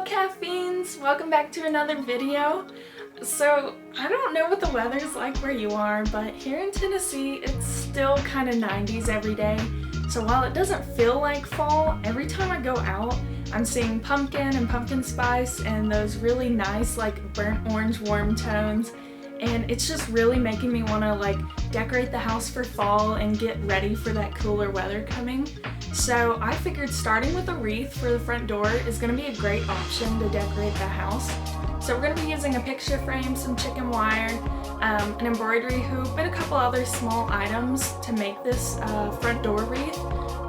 Caffeines! Welcome back to another video. So, I don't know what the weather's like where you are, but here in Tennessee, it's still kind of 90s every day. So while it doesn't feel like fall, every time I go out, I'm seeing pumpkin and pumpkin spice and those really nice like burnt orange warm tones. And it's just really making me want to like decorate the house for fall and get ready for that cooler weather coming. So I figured starting with a wreath for the front door is going to be a great option to decorate the house. So we're going to be using a picture frame, some chicken wire, an embroidery hoop, and a couple other small items to make this front door wreath.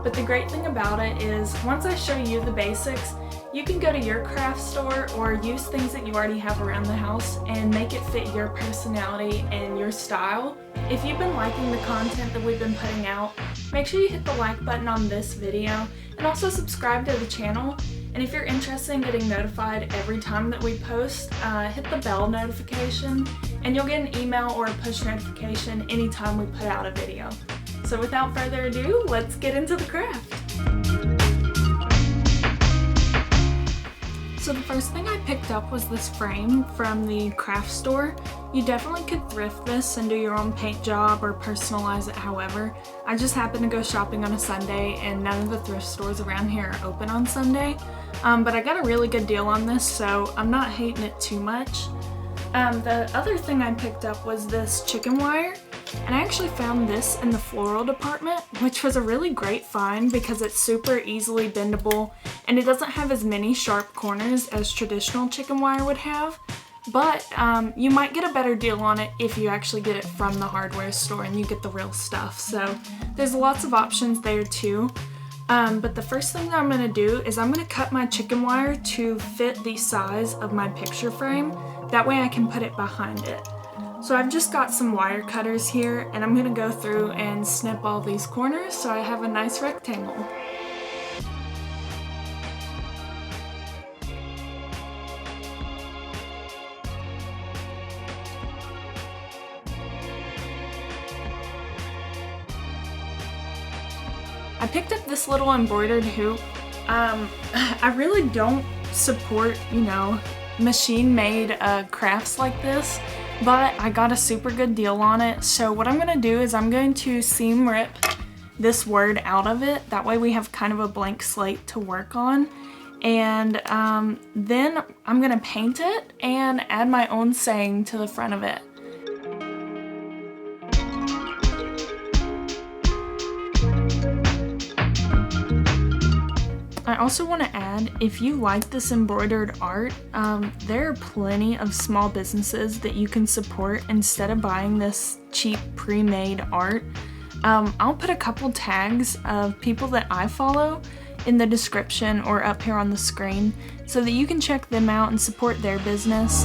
But the great thing about it is once I show you the basics, you can go to your craft store or use things that you already have around the house and make it fit your personality and your style. If you've been liking the content that we've been putting out, make sure you hit the like button on this video and also subscribe to the channel. And if you're interested in getting notified every time that we post, hit the bell notification and you'll get an email or a push notification anytime we put out a video. So without further ado, let's get into the craft. So the first thing I picked up was this frame from the craft store. You definitely could thrift this and do your own paint job or personalize it however. I just happened to go shopping on a Sunday and none of the thrift stores around here are open on Sunday. But I got a really good deal on this, so I'm not hating it too much. The other thing I picked up was this chicken wire. And I actually found this in the floral department, which was a really great find because it's super easily bendable and it doesn't have as many sharp corners as traditional chicken wire would have. But you might get a better deal on it if you actually get it from the hardware store and you get the real stuff. So there's lots of options there too. But the first thing that I'm going to do is I'm going to cut my chicken wire to fit the size of my picture frame. That way I can put it behind it. So I've just got some wire cutters here and I'm going to go through and snip all these corners so I have a nice rectangle. I picked up this little embroidered hoop. I really don't support, machine-made crafts like this. But I got a super good deal on it, so what I'm going to do is I'm going to seam rip this word out of it. That way we have kind of a blank slate to work on. And then I'm going to paint it and add my own saying to the front of it. I also want to add, if you like this embroidered art, there are plenty of small businesses that you can support instead of buying this cheap pre-made art. I'll put a couple tags of people that I follow in the description or up here on the screen so that you can check them out and support their business.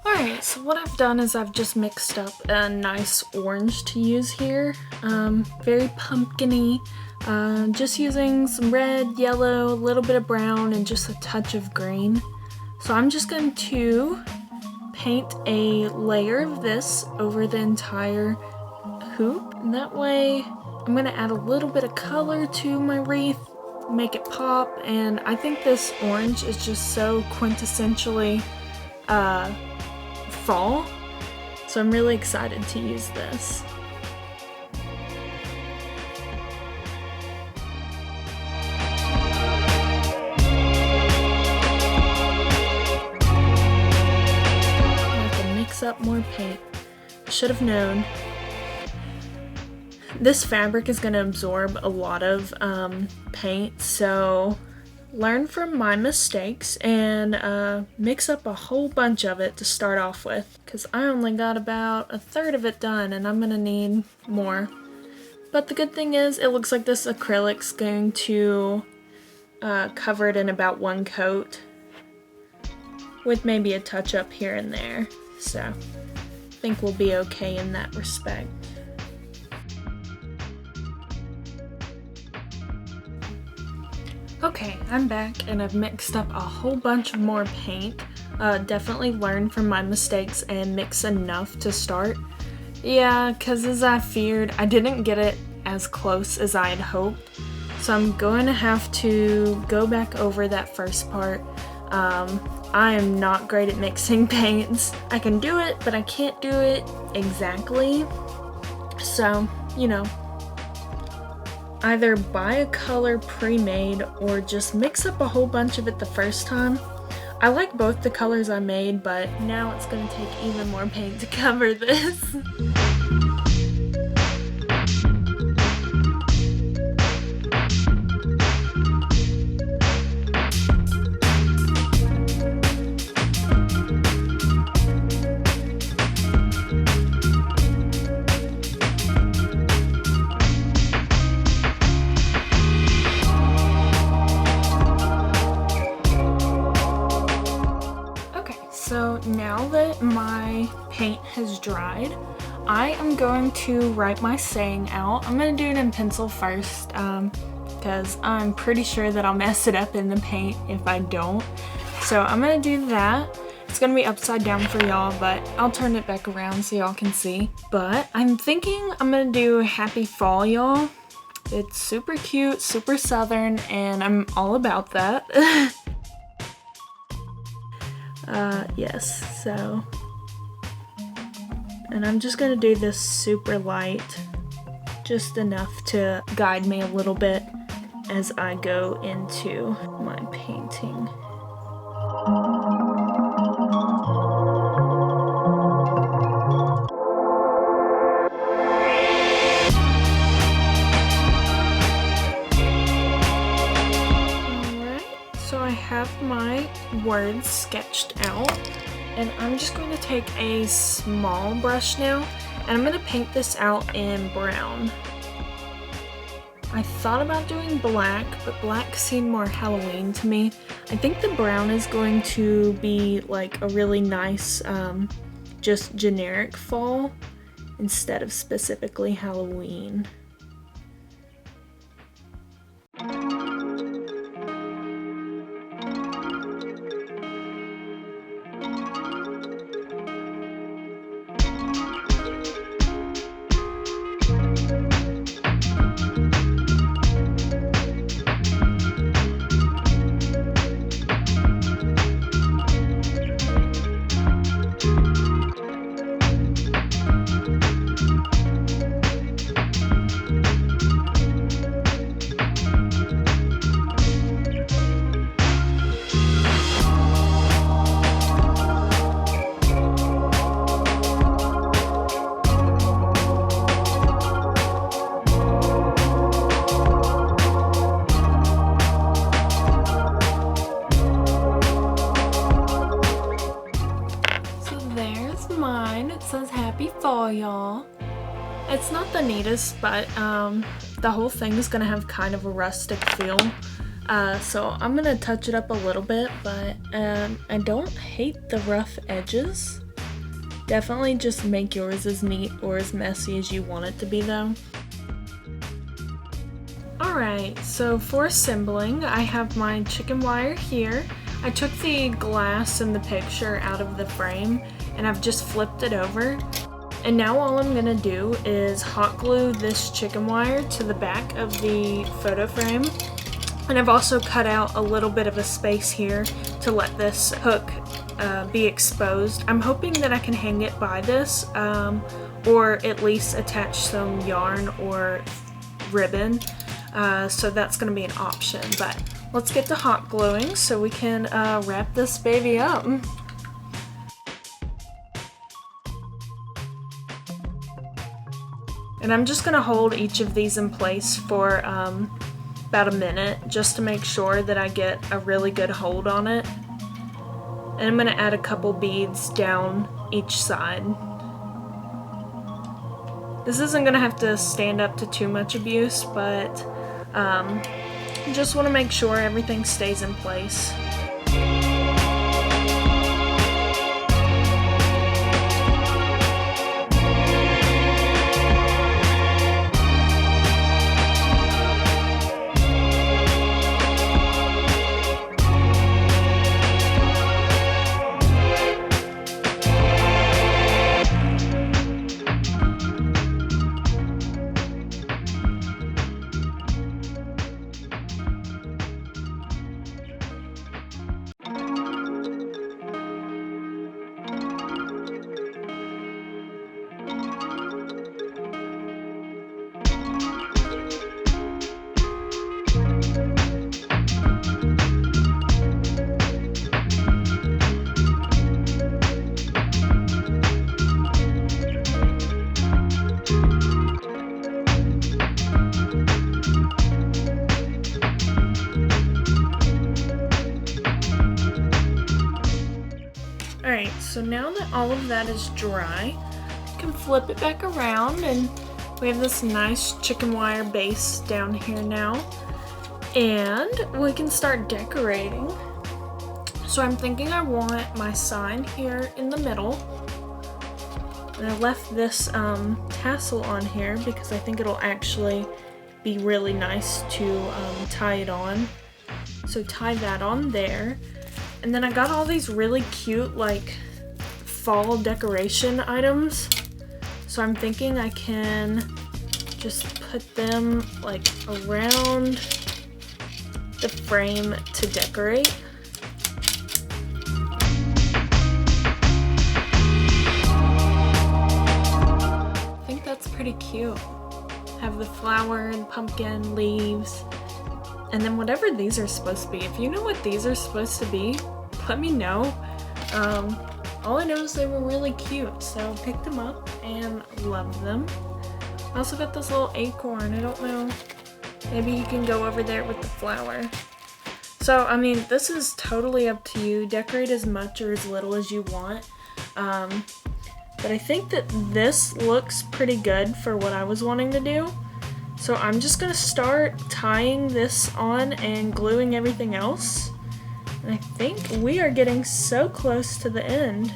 Alright, so what I've done is I've just mixed up a nice orange to use here. Very pumpkin-y. Just using some red, yellow, a little bit of brown, and just a touch of green. So I'm just going to paint a layer of this over the entire hoop. And that way I'm going to add a little bit of color to my wreath make it pop, and I think this orange is just so quintessentially fall, so I'm really excited to use this. I have to mix up more paint. I should have known. This fabric is going to absorb a lot of paint, so learn from my mistakes and mix up a whole bunch of it to start off with, because I only got about a third of it done and I'm going to need more. But the good thing is it looks like this acrylic's going to cover it in about one coat, with maybe a touch up here and there, so I think we'll be okay in that respect. Okay, I'm back and I've mixed up a whole bunch of more paint. Definitely learn from my mistakes and mix enough to start. Yeah, because as I feared, I didn't get it as close as I had hoped. So I'm going to have to go back over that first part. I am not great at mixing paints. I can do it, but I can't do it exactly. So, you know, either buy a color pre-made or just mix up a whole bunch of it the first time. I like both the colors I made, but now it's going to take even more paint to cover this. So now that my paint has dried, I am going to write my saying out. I'm going to do it in pencil first because I'm pretty sure that I'll mess it up in the paint if I don't. So I'm going to do that. It's going to be upside down for y'all, but I'll turn it back around so y'all can see. But I'm thinking I'm going to do Happy Fall, y'all. It's super cute, super southern, and I'm all about that. Yes, so, and I'm just gonna do this super light, just enough to guide me a little bit as I go into my painting. So I have my words sketched out, and I'm just going to take a small brush now, and I'm going to paint this out in brown. I thought about doing black, but black seemed more Halloween to me. I think the brown is going to be like a really nice, just generic fall instead of specifically Halloween. Mine, it says Happy Fall, y'all. It's not the neatest, but the whole thing is gonna have kind of a rustic feel. So I'm gonna touch it up a little bit, but I don't hate the rough edges. Definitely just make yours as neat or as messy as you want it to be though. Alright, so for assembling, I have my chicken wire here. I took the glass in the picture out of the frame and I've just flipped it over. And now all I'm gonna do is hot glue this chicken wire to the back of the photo frame. And I've also cut out a little bit of a space here to let this hook be exposed. I'm hoping that I can hang it by this, or at least attach some yarn or ribbon. So that's going to be an option. But let's get to hot gluing so we can wrap this baby up. And I'm just going to hold each of these in place for about a minute just to make sure that I get a really good hold on it. And I'm going to add a couple beads down each side. This isn't going to have to stand up to too much abuse, but just want to make sure everything stays in place. Alright, so now that all of that is dry, you can flip it back around and we have this nice chicken wire base down here now. And we can start decorating. So I'm thinking I want my sign here in the middle. And I left this tassel on here because I think it'll actually be really nice to tie it on. So tie that on there. And then I got all these really cute like fall decoration items. So I'm thinking I can just put them like around the frame to decorate. I think that's pretty cute. Have the flower and pumpkin leaves. And then whatever these are supposed to be, if you know what these are supposed to be, let me know. All I know is they were really cute, so picked them up and loved them. I also got this little acorn. I don't know, maybe you can go over there with the flower. So, I mean, this is totally up to you. Decorate as much or as little as you want. But I think that this looks pretty good for what I was wanting to do. So I'm just going to start tying this on and gluing everything else. And I think we are getting so close to the end.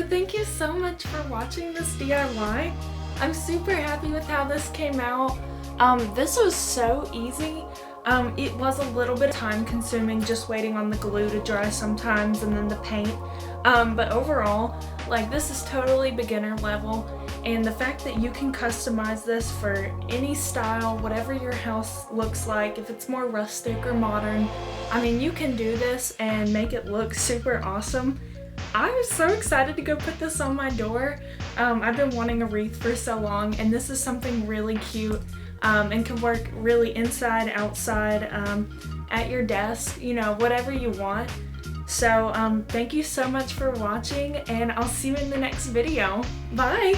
Thank you so much for watching this DIY. I'm super happy with how this came out. This was so easy. It was a little bit time consuming just waiting on the glue to dry sometimes and then the paint. But overall, like, this is totally beginner level, and the fact that you can customize this for any style, whatever your house looks like, if it's more rustic or modern, I mean, you can do this and make it look super awesome. I'm so excited to go put this on my door. I've been wanting a wreath for so long, and this is something really cute and can work really inside, outside, at your desk, you know, whatever you want. So thank you so much for watching, and I'll see you in the next video. Bye!